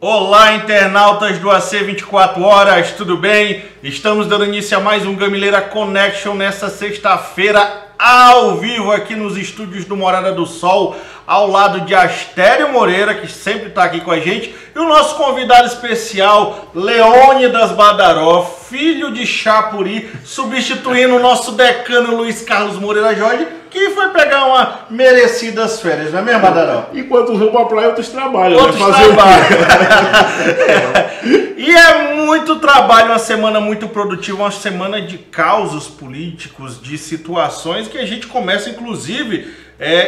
Olá, internautas do AC 24 Horas, tudo bem? Estamos dando início a mais um Gamileira Connection nesta sexta-feira, ao vivo aqui nos estúdios do Morada do Sol, ao lado de Astério Moreira, que sempre está aqui com a gente, e o nosso convidado especial, Leônidas Badaró, filho de Chapuri, substituindo o nosso decano Luiz Carlos Moreira Jorge, que foi pegar uma merecidas férias, não é mesmo, Badaró? Enquanto vão pra praia, outros trabalham. Outros trabalham. E é muito trabalho, uma semana muito produtiva, uma semana de causos políticos, de situações que a gente começa, inclusive,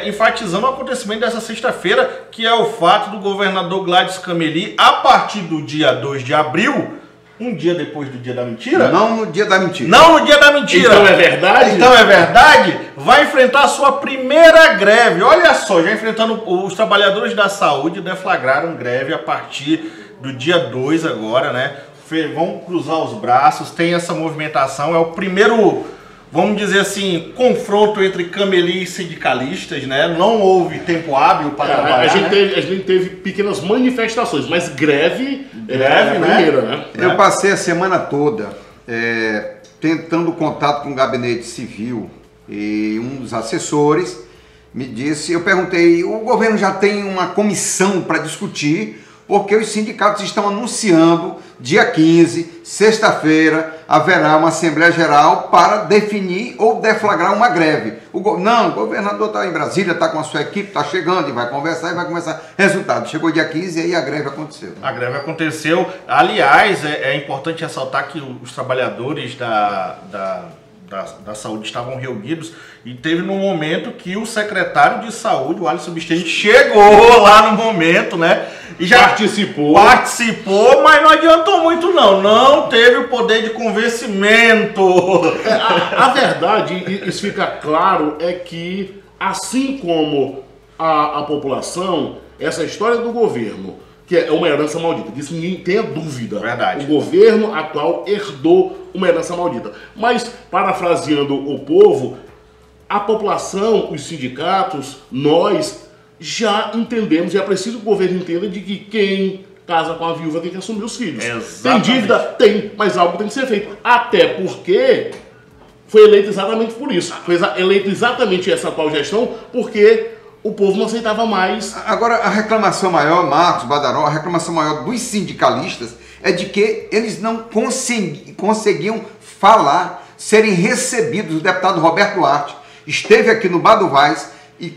enfatizando o acontecimento dessa sexta-feira, que é o fato do governador Gladys Cameli, a partir do dia 2 de abril, um dia depois do dia da mentira? Não no dia da mentira. Não no dia da mentira. Então é verdade? Então é verdade? Vai enfrentar a sua primeira greve. Olha só, já enfrentando os trabalhadores da saúde, deflagraram greve a partir do dia 2 agora, né? Vão cruzar os braços, tem essa movimentação, é o primeiro, vamos dizer assim, confronto entre Cameli e sindicalistas, né? Não houve tempo hábil para trabalhar, a gente teve pequenas manifestações, mas greve é a primeira, né? Eu passei a semana toda tentando contato com o gabinete civil e um dos assessores me disse, eu perguntei, o governo já tem uma comissão para discutir, porque os sindicatos estão anunciando dia 15, sexta-feira, haverá uma Assembleia Geral para definir ou deflagrar uma greve. Não, o governador está em Brasília, está com a sua equipe, está chegando e vai conversar. Resultado, chegou dia 15 e aí a greve aconteceu. A greve aconteceu. Aliás, é importante ressaltar que os trabalhadores da saúde estavam reunidos e teve no momento que o secretário de saúde, o Alisson Bisteni, chegou lá no momento, né? E já participou, mas não adiantou muito não teve o poder de convencimento. A verdade, isso fica claro, é que assim como a população, essa história do governo, que é uma herança maldita, disso ninguém tenha dúvida. Verdade. O governo atual herdou uma herança maldita. Mas, parafraseando o povo, a população, os sindicatos, nós já entendemos, e é preciso que o governo entenda de que quem casa com a viúva tem que assumir os filhos. Exatamente. Tem dívida? Tem, mas algo tem que ser feito. Até porque foi eleito exatamente por isso. Foi eleito exatamente essa atual gestão, porque o povo não aceitava mais. Agora, a reclamação maior, Marcos, Badaró, a reclamação maior dos sindicalistas é de que eles não conseguiam falar, serem recebidos. O deputado Roberto Duarte esteve aqui no Bar do Vaz e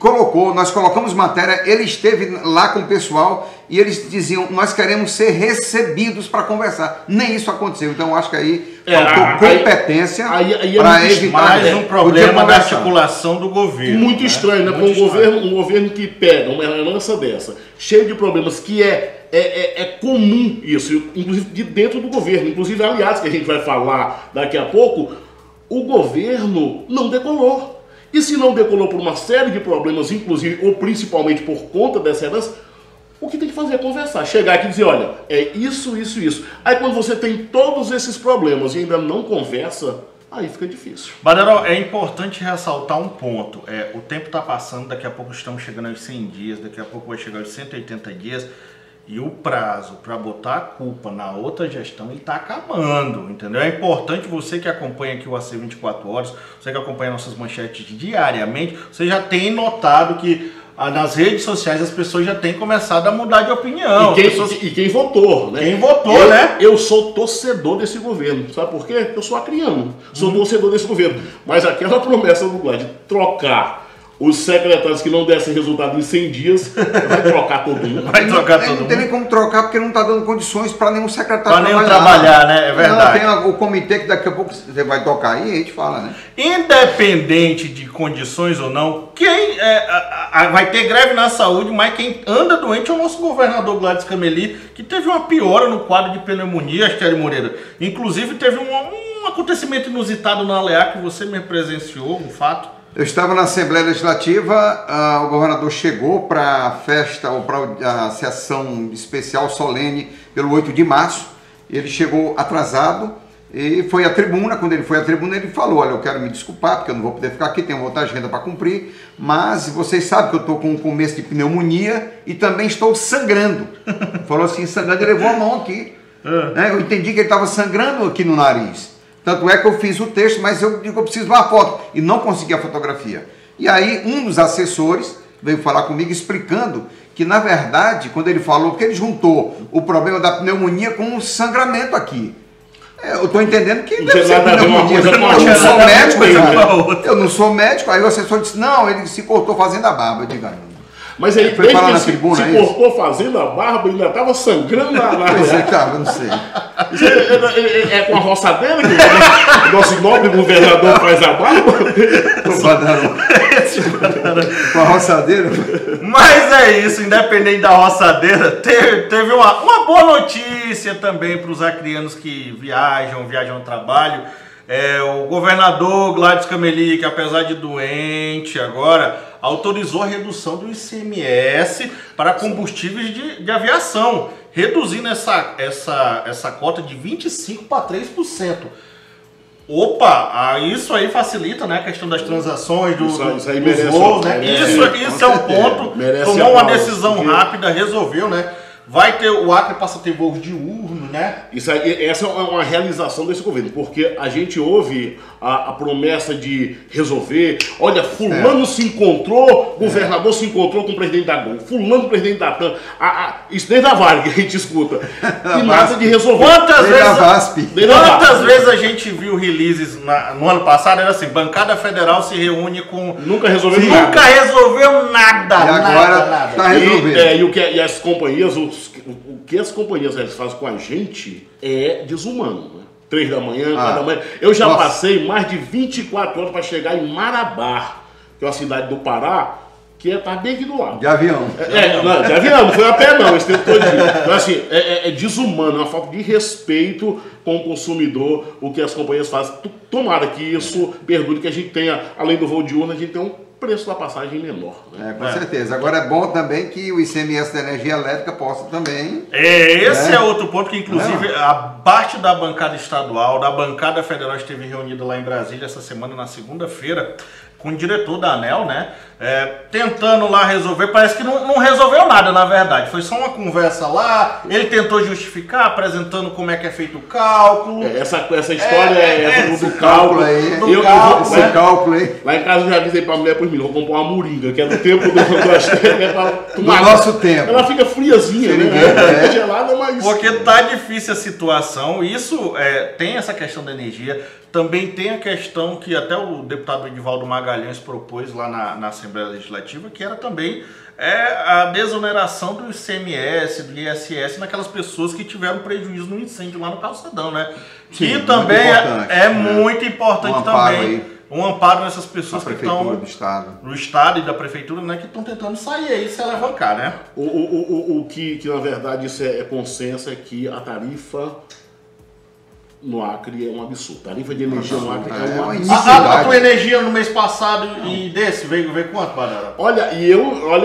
nós colocamos matéria, ele esteve lá com o pessoal e eles diziam, nós queremos ser recebidos para conversar. Nem isso aconteceu, então eu acho que aí faltou competência para evitar mais um problema da articulação do governo. Muito estranho, né? Muito um governo que pega uma herança dessa, cheio de problemas, que é comum isso, inclusive de dentro do governo, inclusive aliados que a gente vai falar daqui a pouco, o governo não decolou. E se não decolou por uma série de problemas, inclusive ou principalmente por conta dessa herança, o que tem que fazer é conversar, chegar aqui e dizer, olha, é isso. Aí quando você tem todos esses problemas e ainda não conversa, aí fica difícil. Badaró, é importante ressaltar um ponto. O tempo está passando, daqui a pouco estamos chegando aos 100 dias, daqui a pouco vai chegar aos 180 dias. E o prazo para botar a culpa na outra gestão está acabando, entendeu? É importante você que acompanha aqui o AC 24 Horas, você que acompanha nossas manchetes diariamente, você já tem notado que nas redes sociais as pessoas já têm começado a mudar de opinião. E quem votou, né? Quem votou, né? Eu sou torcedor desse governo. Sabe por quê? Eu sou acriano. Sou torcedor desse governo. Mas aquela promessa do Guarda de trocar os secretários que não dessem resultado em 100 dias, vai trocar todo mundo. Não tem nem como trocar porque não está dando condições para nenhum secretário trabalhar, né? É verdade. Não, tem o comitê que daqui a pouco você vai tocar aí e a gente fala, né? Independente de condições ou não, vai ter greve na saúde, mas quem anda doente é o nosso governador Gladys Cameli, que teve uma piora no quadro de pneumonia, Astério Moreira. Inclusive teve um acontecimento inusitado na ALEA que você me presenciou, um fato. Eu estava na Assembleia Legislativa, o governador chegou para a festa, ou para a sessão especial solene pelo 8 de março, ele chegou atrasado E foi à tribuna, quando ele foi à tribuna ele falou, olha, eu quero me desculpar porque eu não vou poder ficar aqui, tenho outra agenda para cumprir, mas vocês sabem que eu estou com um começo de pneumonia e também estou sangrando. Falou assim, sangrando, ele levou a mão aqui. Né? Eu entendi que ele estava sangrando aqui no nariz. Tanto é que eu fiz o texto, mas eu digo que eu preciso de uma foto e não consegui a fotografia. E aí um dos assessores veio falar comigo explicando que, na verdade, quando ele falou que ele juntou o problema da pneumonia com o sangramento aqui. Eu estou entendendo que deve ser pneumonia. Eu não sou médico, eu não sou médico. Aí o assessor disse, não, ele se cortou fazendo a barba. Eu digo, mas aí, desde que se cortou fazendo a barba, ainda estava sangrando na Pois é, cara, não sei. É com a roçadeira que o nosso nobre governador faz a barba? Com a roçadeira? Mas é isso, independente da roçadeira, teve uma boa notícia também para os acrianos que viajam no trabalho. O governador Gladys Cameli, que apesar de doente agora, autorizou a redução do ICMS para combustíveis de aviação, reduzindo essa cota de 25% para 3%. Opa, isso aí facilita, né, a questão das transações, dos voos, né? Isso é um ponto, tomou uma decisão rápida, resolveu, né? O Acre passa a ter voos diurnos, né? Essa é uma realização desse governo, porque a gente ouve a promessa de resolver. Olha, fulano se encontrou, governador se encontrou com o presidente da Gol, fulano com o presidente da TAM. Isso desde a Vale que a gente escuta. E nada de resolver. Quantas vezes a gente viu releases no ano passado, era assim, bancada federal se reúne com... Nunca resolveu nada. Nunca resolveu nada. E agora está resolvendo. E as companhias, o que as companhias fazem com a gente é desumano, né? 3 da manhã, 4 da manhã. Eu já passei mais de 24 horas para chegar em Marabá, que é uma cidade do Pará, que tá bem aqui do lado. De avião. Não, de avião, não foi a pé não, esse tempo todo. Então, assim, é desumano, é uma falta de respeito com o consumidor, o que as companhias fazem. Tomara que isso perdure, que a gente tenha, além do voo de urna, a gente tenha um preço da passagem menor. Né? Com certeza. Agora é bom também que o ICMS da energia elétrica possa também... Esse é outro ponto que, inclusive, a parte da bancada estadual, da bancada federal esteve reunida lá em Brasília essa semana, na segunda-feira, com o diretor da ANEEL, né? Tentando lá resolver, parece que não resolveu nada, na verdade. Foi só uma conversa lá, ele tentou justificar, apresentando como é que é feito o cálculo. Essa história do cálculo aí. Esse cálculo aí. Lá em casa eu já avisei pra mulher, vou comprar uma moringa, que é do tempo do nosso tempo. Ela fica friazinha, né? Gelada, mas... Porque tá difícil a situação. Isso tem essa questão da energia. Também tem a questão que até o deputado Edivaldo Magalhães propôs lá na Assembleia Legislativa, que era também a desoneração do ICMS, do ISS, naquelas pessoas que tiveram prejuízo no incêndio lá no Calçadão, né? Sim, que também muito importante também. Um amparo nessas pessoas que estão no Estado e da Prefeitura, né, que estão tentando sair aí, se alavancar, né? O que na verdade isso é consenso é que a tarifa no Acre é um absurdo. A tarifa de energia no Acre é um absurdo. A tua energia no mês passado e desse veio quanto, Badara? Olha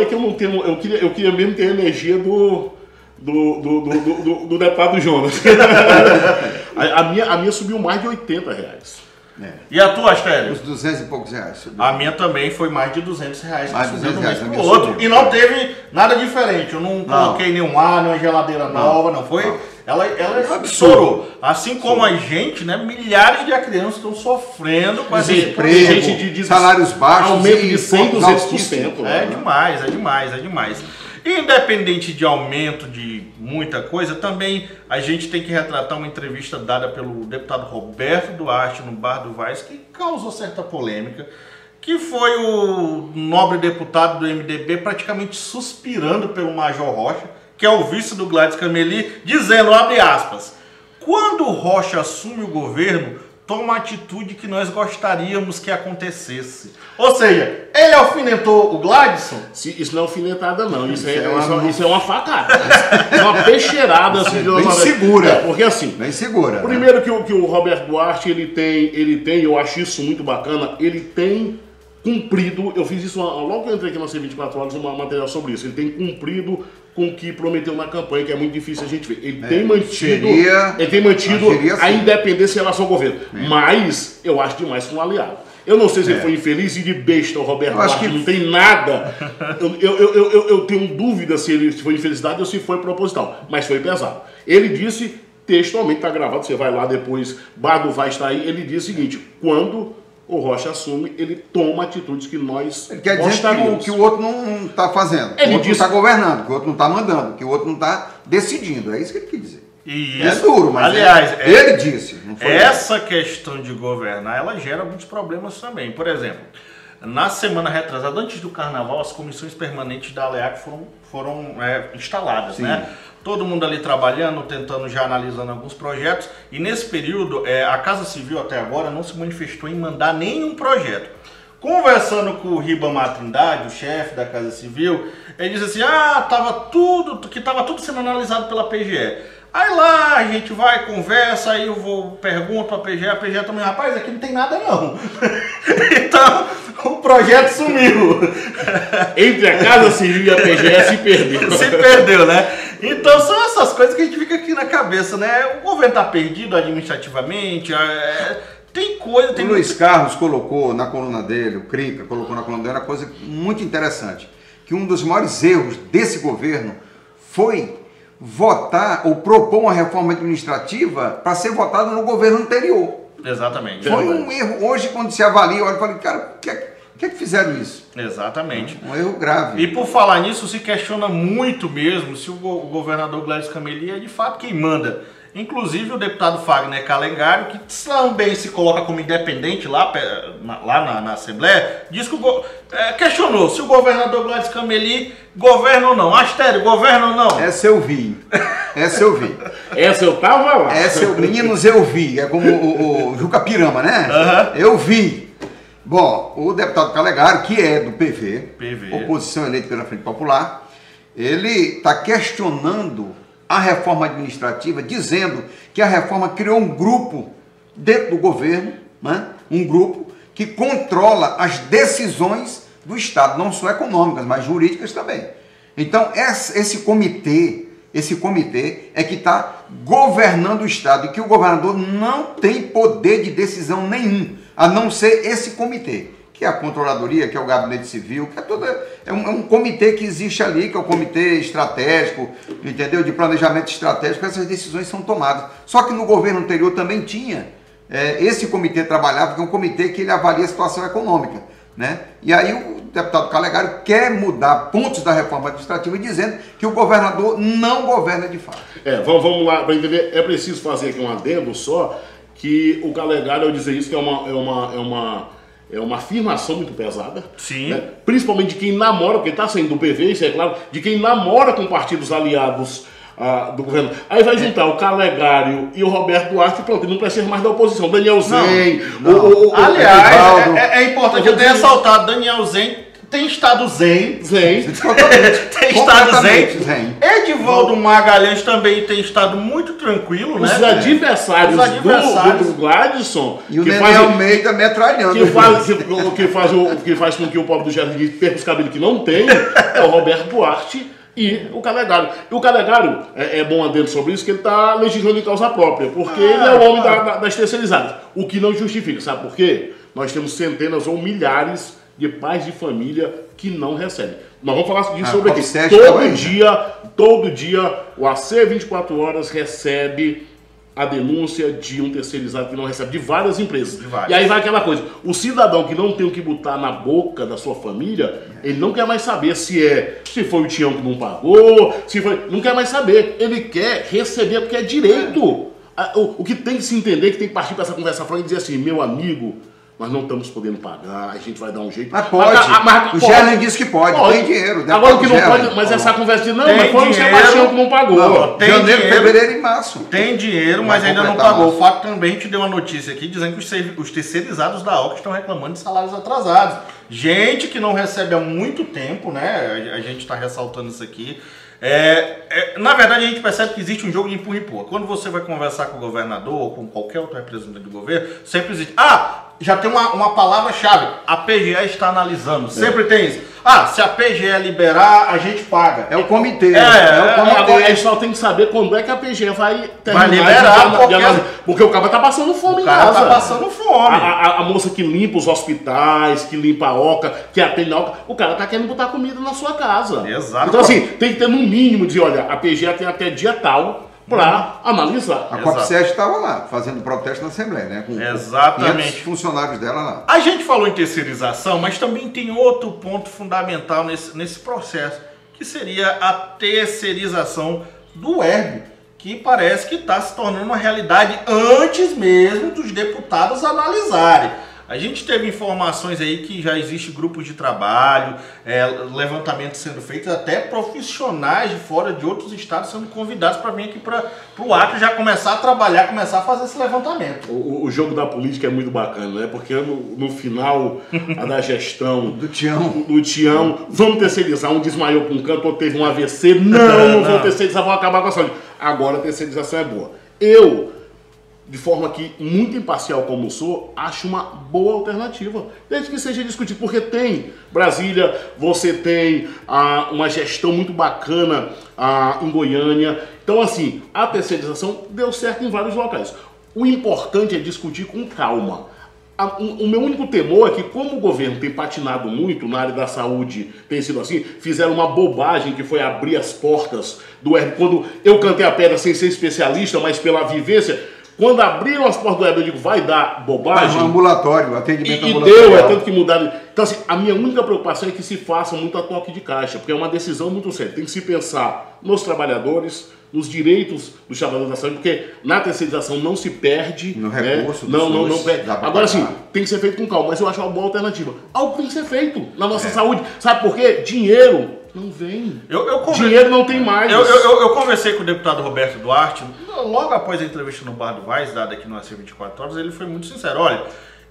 que eu não tenho. Eu queria mesmo ter a energia do deputado Jonas. a minha subiu mais de R$80. E a tua, Astélio? Uns 200 e poucos reais. Subiu. A minha também foi mais de R$200. Mais de R$200 mês pro outro. E não teve nada diferente. Eu não coloquei nenhum ar, nenhuma geladeira nova, não foi. Ela estourou. Assim como a gente, né? Milhares de crianças estão sofrendo com esse desemprego, salários baixos, aumento de 100%, 200%. É demais. Independente de aumento de muita coisa, também a gente tem que retratar uma entrevista dada pelo deputado Roberto Duarte no Bar do Vaz, que causou certa polêmica, que foi o nobre deputado do MDB praticamente suspirando pelo Major Rocha, que é o vice do Gladys Cameli, dizendo, abre aspas, quando o Rocha assume o governo, toma a atitude que nós gostaríamos que acontecesse. Ou seja, ele alfinetou o Gladson? Isso não é alfinetada, não. Isso é uma facada. É uma peixeirada. Assim, bem segura. Porque assim... Bem segura. Primeiro que o Roberto Duarte, ele tem, eu acho isso muito bacana, ele tem cumprido, eu fiz isso logo que eu entrei aqui na C24 Horas, uma matéria sobre isso, ele tem cumprido com o que prometeu na campanha, que é muito difícil a gente ver. Ele tem mantido a independência em relação ao governo. Mas eu acho demais com um aliado. Eu não sei se ele foi infeliz e de besta o Roberto Duarte, não tem nada. Eu tenho dúvida se ele foi infelicidade ou se foi proposital, mas foi pesado. Ele disse, textualmente, está gravado, você vai lá depois, Bardo vai estar aí, ele disse o seguinte: quando o Rocha assume, ele toma atitudes que nós ele quer dizer que o outro não está fazendo, que o outro não está governando, que o outro não está mandando, que o outro não está decidindo. É isso que ele quis dizer. E é duro, mas aliás, ele disse. Não foi essa questão de governar, ela gera muitos problemas também. Por exemplo, na semana retrasada, antes do carnaval, as comissões permanentes da ALEAC foram instaladas, né? Todo mundo ali trabalhando, tentando, já analisando alguns projetos. E nesse período, a Casa Civil até agora não se manifestou em mandar nenhum projeto. Conversando com o Ribamar Trindade, o chefe da Casa Civil, ele disse assim, tava tudo sendo analisado pela PGE. Aí lá a gente vai, conversa, aí eu pergunto a PGE também, rapaz, aqui não tem nada não. Então, o projeto sumiu. Entre a Casa Civil e a PGE se perdeu. Se perdeu, né? Então são essas coisas que a gente fica aqui na cabeça, né? O governo tá perdido administrativamente, tem coisa... O Luiz Carlos colocou na coluna dele, o Crica colocou na coluna dele uma coisa muito interessante, que um dos maiores erros desse governo foi votar ou propor uma reforma administrativa para ser votada no governo anterior. Exatamente. Foi um erro. Hoje, quando se avalia, olha, eu falei, cara, por que fizeram isso? Exatamente. Um erro grave. E por falar nisso, se questiona muito mesmo se o governador Gladys Cameli é de fato quem manda. Inclusive o deputado Fagner Calengário, que também se coloca como independente lá na Assembleia, diz que questionou se o governador Gladys Cameli governa ou não. Astério, governa ou não? Essa eu vi. Essa eu vi. Essa eu tava lá. Meninos, eu vi. É como o Juca Pirama, né? Eu vi. Bom, o deputado Calengário, que é do PV, oposição eleita pela Frente Popular, ele está questionando a reforma administrativa, dizendo que a reforma criou um grupo dentro do governo, né? Um grupo que controla as decisões do Estado, não só econômicas, mas jurídicas também. Então, esse comitê é que está governando o Estado, e que o governador não tem poder de decisão nenhum, a não ser esse comitê, que é a controladoria, que é o gabinete civil, que é um comitê que existe ali, que é o comitê estratégico, entendeu? De planejamento estratégico, essas decisões são tomadas. Só que no governo anterior também tinha, esse comitê trabalhava, que é um comitê que ele avalia a situação econômica, né? E aí o deputado Calengário quer mudar pontos da reforma administrativa, dizendo que o governador não governa de fato. Vamos lá, para entender, é preciso fazer aqui um adendo só, que o Calengário, ao dizer isso, que é uma afirmação muito pesada. Sim. Né? Principalmente de quem namora, porque está saindo do PV, isso é claro, de quem namora com partidos aliados do governo. Aí vai juntar o Calengário e o Roberto Duarte, pronto, não precisa mais da oposição. Daniel Zen. Aliás, é importante eu ter ressaltado, Daniel Zen tem estado zen. Tem estado zen. Edivaldo Magalhães também tem estado muito tranquilo, né? Os adversários do Gladson. E o Nenê Almeida metralhando. Que faz com que o pobre do Jardim perca os cabelos que não tem, é o Roberto Duarte e o Calengário. E o Calengário, é bom adendo sobre isso, que ele está legislando em causa própria, porque ele é o homem das terceirizadas. O que não justifica, sabe por quê? Nós temos centenas ou milhares de pais de família que não recebem. Nós vamos falar disso sobre aqui. Todo dia o AC 24 Horas recebe a denúncia de um terceirizado que não recebe, de várias empresas. E aí vai aquela coisa, o cidadão que não tem o que botar na boca da sua família, ele não quer mais saber se foi o Tião que não pagou, não quer mais saber. Ele quer receber porque é direito. O que tem que se entender, que tem que partir para essa conversa franca e dizer assim, meu amigo, nós não estamos podendo pagar, a gente vai dar um jeito. Mas pode. O Gerlin disse que pode, tem dinheiro. Agora o que não pode, mas essa conversa de não, mas foi o Sebastião que não pagou. Não, tem janeiro, fevereiro e março. Tem dinheiro, mas ainda não pagou. O fato também te deu uma notícia aqui dizendo que os terceirizados da OCA estão reclamando de salários atrasados. Gente que não recebe há muito tempo, né? A gente está ressaltando isso aqui. Na verdade, a gente percebe que existe um jogo de empurra e empurra. Quando você vai conversar com o governador ou com qualquer outro representante do governo, sempre existe. já tem uma palavra-chave. A PGE está analisando. Sempre tem isso. Se a PGE liberar, a gente paga. É o comitê. Agora a gente só tem que saber quando é que a PGE vai terminar. Vai liberar, porque o cara tá passando fome em casa. O cara tá passando fome. A moça que limpa os hospitais, que limpa a oca, que atende a oca, o cara tá querendo botar comida na sua casa. Exato. Então assim, tem que ter no mínimo de, olha, a PGE tem até dia tal para analisar. A COP7 estava lá, fazendo protesto na Assembleia, né? Com Exatamente. 500 funcionários dela lá. A gente falou em terceirização, mas também tem outro ponto fundamental nesse processo, que seria a terceirização do ERB, que parece que está se tornando uma realidade antes mesmo dos deputados analisarem. A gente teve informações aí que já existe grupos de trabalho, levantamentos sendo feitos, até profissionais de fora de outros estados sendo convidados para vir aqui para o Acre já começar a trabalhar, começar a fazer esse levantamento. O jogo da política é muito bacana, né? Porque no final da gestão do Tião, vamos terceirizar, um desmaiou com um canto, outro teve um AVC, não vão terceirizar, vão acabar com a saúde. Agora a terceirização é boa. De forma que, muito imparcial como sou, acho uma boa alternativa, desde que seja discutido, porque tem Brasília, você tem uma gestão muito bacana em Goiânia, então assim, a terceirização deu certo em vários locais. O importante é discutir com calma. O meu único temor é que, como o governo tem patinado muito na área da saúde, tem sido assim, fizeram uma bobagem que foi abrir as portas do ERB. Quando eu cantei a pedra sem ser especialista, mas pela vivência, quando abriram as portas do ERB, eu digo, vai dar bobagem. Um ambulatório, atendimento ambulatório. E deu, tanto que mudaram. Então, assim, a minha única preocupação é que se faça muito a toque de caixa, porque é uma decisão muito séria. Tem que se pensar nos trabalhadores, nos direitos dos trabalhadores da saúde, porque na terceirização não se perde. No recurso, não perde. Agora sim, tem que ser feito com calma, mas eu acho uma boa alternativa. Algo tem que ser feito na nossa saúde. Sabe por quê? Dinheiro não vem. Dinheiro não tem mais. Eu conversei com o deputado Roberto Duarte, logo após a entrevista no Bar do Vaz, dada aqui no AC 24 Horas, ele foi muito sincero. Olha,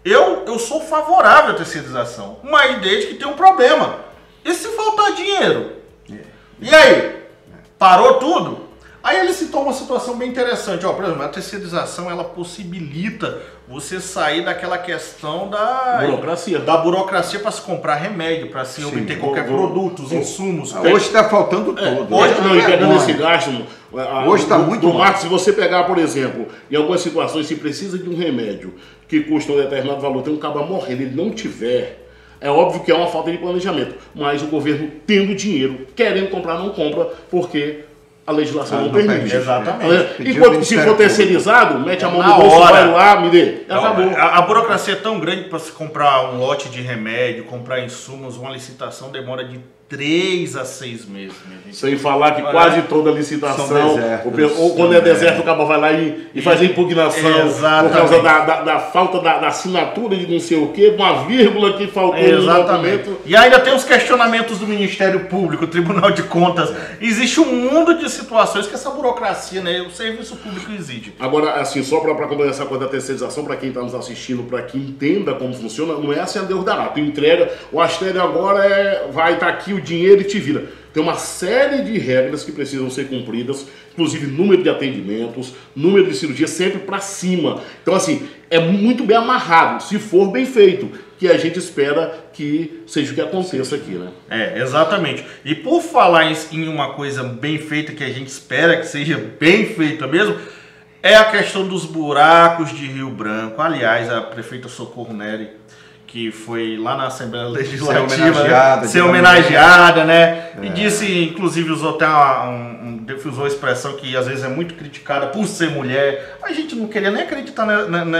eu sou favorável à terceirização, mas desde que tem um problema. E se faltar dinheiro? E aí? Parou tudo? Aí ele citou uma situação bem interessante. Por exemplo, a terceirização, ela possibilita você sair daquela questão da burocracia para se comprar remédio, para se obter qualquer produto, os insumos. Hoje está faltando tudo. Hoje pegando esse gasto. Hoje está muito mal. Se você pegar, por exemplo, em algumas situações, se precisa de um remédio que custa um determinado valor, tem um cara morrendo, ele não tiver. É óbvio que é uma falta de planejamento, mas o governo tendo dinheiro, querendo comprar, não compra, porque a legislação não permite. Exatamente. Enquanto se for terceirizado, mete a mão no bolso, vai lá, me dê. Acabou. A burocracia é tão grande para se comprar um lote de remédio, comprar insumos, uma licitação demora de 3 a 6 meses, minha gente. Sem falar que quase toda licitação, ou quando é deserto, o cara vai lá e faz a impugnação por causa da falta da assinatura de não sei o quê, uma vírgula que faltou no documento. E ainda tem os questionamentos do Ministério Público, Tribunal de Contas. Existe um mundo de situações que essa burocracia, né, o serviço público exige. Agora, assim, só para completar essa coisa da terceirização, para quem está nos assistindo, para que entenda como funciona, não é assim a Deus dará. Tu entrega, o Astério agora vai estar aqui o dinheiro e te vira. Tem uma série de regras que precisam ser cumpridas, inclusive número de atendimentos, número de cirurgias, sempre para cima. Então, assim, é muito bem amarrado, se for bem feito, que a gente espera que seja o que aconteça aqui, né? Exatamente. E por falar em uma coisa bem feita, que a gente espera que seja bem feita mesmo, é a questão dos buracos de Rio Branco. Aliás, a prefeita Socorro Neri, que foi lá na Assembleia Legislativa ser homenageada, né? E disse, inclusive, usou até usou a expressão que às vezes é muito criticada por ser mulher. A gente não queria nem acreditar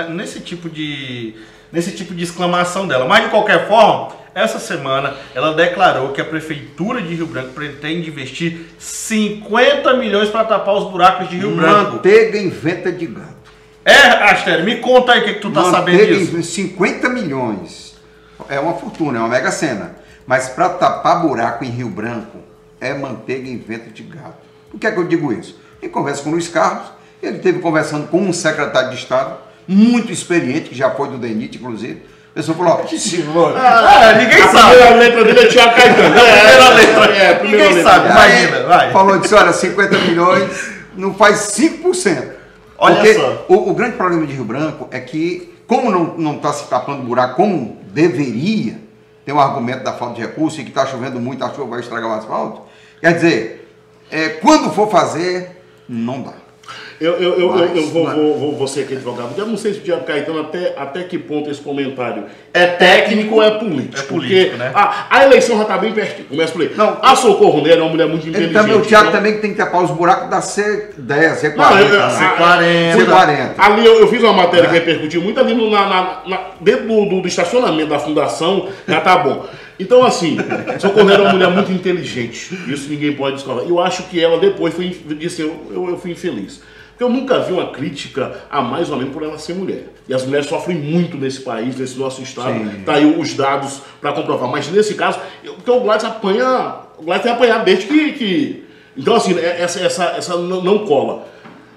nesse tipo de exclamação dela. Mas, de qualquer forma, essa semana ela declarou que a Prefeitura de Rio Branco pretende investir 50 milhões para tapar os buracos de Rio Branco. Manteiga em venta de gato. Astério, me conta aí o que tu tá sabendo disso. 50 milhões. É uma fortuna, é uma mega cena. Mas para tapar buraco em Rio Branco, é manteiga em venta de gato. Por que é que eu digo isso? Em conversa com o Luiz Carlos, ele esteve conversando com um secretário de Estado, muito experiente, que já foi do DENIT, inclusive. A pessoa falou, ninguém sabe. A primeira letra dele é Tiago Caetano. Ninguém sabe, imagina, vai. Falou, disse, olha, 50 milhões não faz 5%. Olha porque só. O grande problema de Rio Branco é que como não está se tapando buraco como deveria, tem um argumento da falta de recurso e que está chovendo muito, a chuva vai estragar o asfalto. Quer dizer, quando for fazer, não dá. Eu vou ser aqui advogado. Eu não sei se o Tiago Caetano até que ponto esse comentário é técnico ou é político. É político, porque né? A eleição já está bem pertinho. Começa por aí. Não, a Socorro Nery é uma mulher muito inteligente. Também, o Tiago também tem que tapar os buracos da C10, C40. C40. Ali eu fiz uma matéria que repercutiu muito ali dentro do estacionamento da fundação, já tá bom. Então, assim, Socorro Nery é uma mulher muito inteligente. Isso ninguém pode discordar. Eu acho que ela depois disse, eu fui infeliz. Eu nunca vi uma crítica a mais ou menos por ela ser mulher. E as mulheres sofrem muito nesse país, nesse nosso estado. Sim. Tá aí os dados para comprovar. Mas nesse caso, porque o Gladys tem apanhado desde que... Então, assim, essa não cola.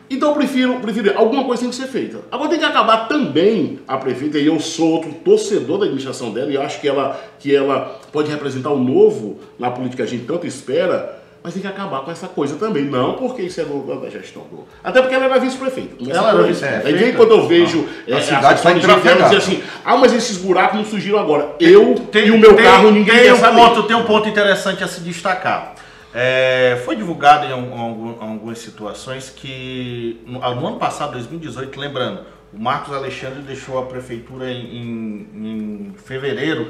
Então eu prefiro, alguma coisa tem que ser feita. Agora tem que acabar também a prefeita, e eu sou outro torcedor da administração dela, e acho que ela pode representar o novo na política que a gente tanto espera, mas tem que acabar com essa coisa também. Não porque isso é da gestão do... Até porque ela era vice-prefeita. Ela era vice-prefeita. Aí vem quando eu vejo a cidade está entrafegada. Dizer assim, mas esses buracos não surgiram agora. E o meu carro ninguém quer saber. Tem um ponto interessante a se destacar. Foi divulgado em algumas situações que no ano passado, 2018, lembrando, o Marcos Alexandre deixou a prefeitura em fevereiro.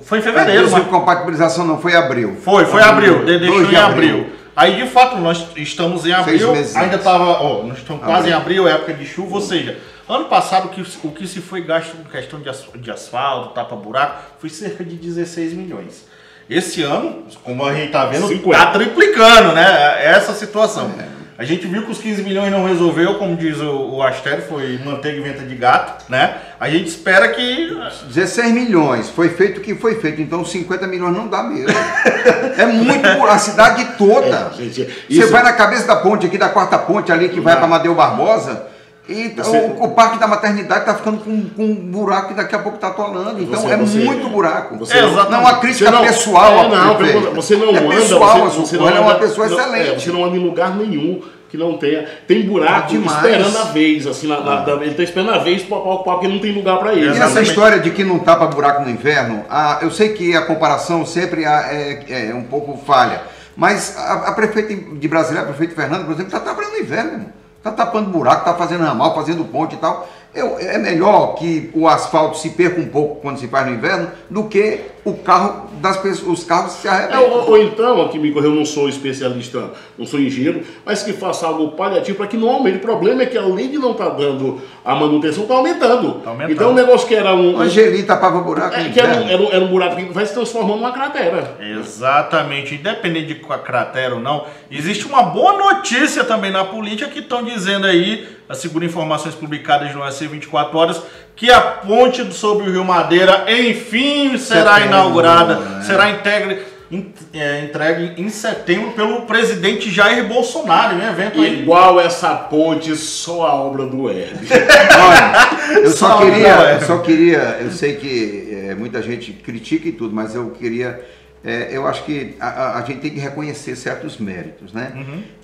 Foi em fevereiro. Não compatibilização não, foi em abril. Foi abril, deixou em abril. Aí de fato nós estamos em abril, ainda estava, nós estamos quase em abril, época de chuva, ou seja, ano passado o que se foi gasto com questão de asfalto, tapa-buraco, foi cerca de 16 milhões. Esse ano, como a gente está vendo, está triplicando, né? Essa situação. A gente viu que os 15 milhões não resolveu, como diz o Astério, foi manteiga e venta de gato, né? A gente espera que... 16 milhões, foi feito o que foi feito, então 50 milhões não dá mesmo. É muito, a cidade toda. Você vai na cabeça da ponte aqui, da quarta ponte ali, que vai para Amadeu Barbosa, e o Parque da Maternidade está ficando com um buraco que daqui a pouco está atolando. Então muito buraco. Não é uma crítica pessoal. Você não anda. Você é uma pessoa excelente. Você não anda em lugar nenhum que não tenha. Tem buraco esperando a vez. Assim, ele está esperando a vez para ocupar porque não tem lugar para ele. E essa história de que não tapa buraco no inverno, eu sei que a comparação sempre é um pouco falha. Mas a prefeita de Brasília, a prefeita Fernanda, por exemplo, está tapando no inverno, irmão. Está tapando buraco, está fazendo ramal, fazendo ponte e tal. É melhor que o asfalto se perca um pouco quando se faz no inverno do que o carro das pessoas, os carros se arrebentam. Ou então, aqui me correu, eu não sou especialista, não sou engenheiro, mas que faça algo paliativo para que não aumente. O problema é que além de não estar dando a manutenção, está aumentando. Então o negócio que era um... Angeli tapava buraco. Era um buraco que vai se transformando numa cratera. Exatamente. Independente de cratera ou não, existe uma boa notícia também na política que estão dizendo aí, segundo informações publicadas no AC 24 Horas, que a ponte sobre o Rio Madeira, enfim, será inaugurada, será entregue em setembro pelo presidente Jair Bolsonaro, em evento aí. Igual essa ponte, só a obra do Hermes. Olha, eu só queria, eu sei que muita gente critica e tudo, mas eu queria... eu acho que a gente tem que reconhecer certos méritos, né?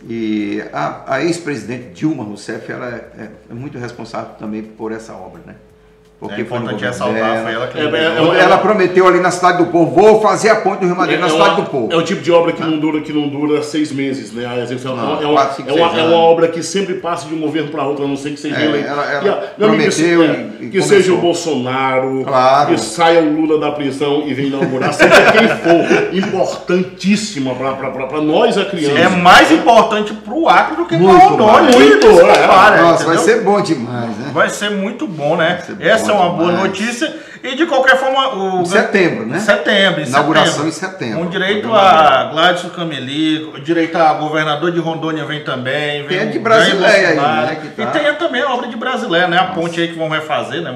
E a ex-presidente Dilma Rousseff, ela é muito responsável também por essa obra, né? Porque foi ela que ela prometeu ali na Cidade do Povo, vou fazer a ponte do Rio Madeira na Cidade do Povo. É o tipo de obra que não dura 6 meses, né? É uma obra que sempre passa de um governo para outro, a não ser que seja eleito. Ela prometeu que seja o Bolsonaro, que saia o Lula da prisão e venha inaugurar, seja quem for, importantíssima para nós, a criança. É mais importante para o Acre do que para o Rondônia. Nossa, vai ser bom demais, né? Vai ser muito bom, né? Essa é uma boa notícia. E de qualquer forma... setembro, né? Setembro. Inauguração em setembro. Com direito a Gladys Cameli, direito a governador de Rondônia vem também. Tem a de Brasileia aí, né? E tem também a obra de Brasileia, né? A ponte aí que vão refazer, né?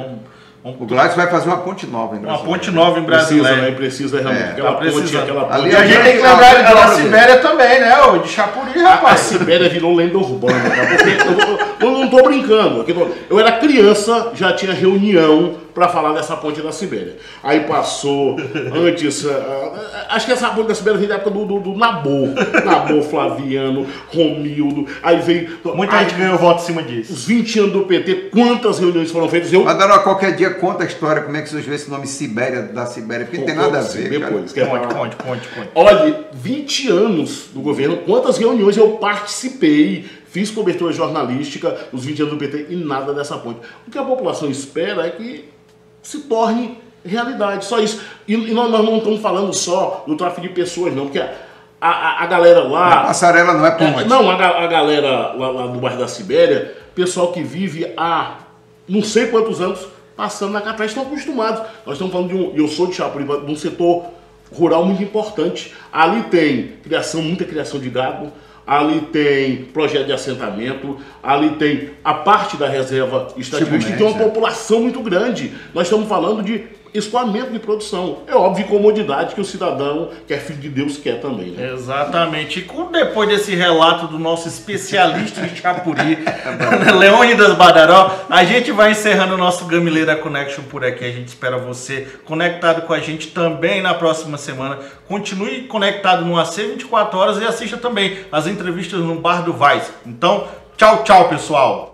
O Gladys vai fazer uma ponte nova em Brasília. Uma ponte nova em Brasília. Precisa realmente. Aquela ponte. E a gente tem que lembrar da Sibéria também, né? De Chapuri, rapaz. A Sibéria virou lenda urbana, cara. Porque eu não tô brincando. Eu era criança, já tinha reunião para falar dessa ponte da Sibéria. Aí passou antes, acho que essa ponte da Sibéria vem da época do Nabor, Flaviano, Romildo, aí veio... Muita gente ganhou voto em cima disso. Os 20 anos do PT, quantas reuniões foram feitas? Mas Daró, qualquer dia conta a história, como é que surgiu esse nome Sibéria, da Sibéria, porque não tem nada a ver, depois, Conte. Olha, 20 anos do governo, quantas reuniões eu participei, fiz cobertura jornalística nos 20 anos do PT e nada dessa ponte. O que a população espera é que se torne realidade, só isso. E nós não estamos falando só do tráfico de pessoas, não, porque a galera lá... A passarela não é ponte. Não, a galera lá do bairro da Sibéria, pessoal que vive há não sei quantos anos passando na catraca, estão acostumados. Nós estamos falando eu sou de Chapuri, de um setor rural muito importante. Ali tem muita criação de gado, ali tem projeto de assentamento, ali tem a parte da reserva estatística, que tem uma população muito grande. Nós estamos falando de escoamento de produção. É óbvio, comodidade que o cidadão, que é filho de Deus, quer também. Né? Exatamente. E depois desse relato do nosso especialista em Chapuri, Leônidas Badaró, a gente vai encerrando o nosso Gamileira Connection por aqui. A gente espera você conectado com a gente também na próxima semana. Continue conectado no AC 24 horas e assista também as entrevistas no Bar do Vaz. Então, tchau, pessoal!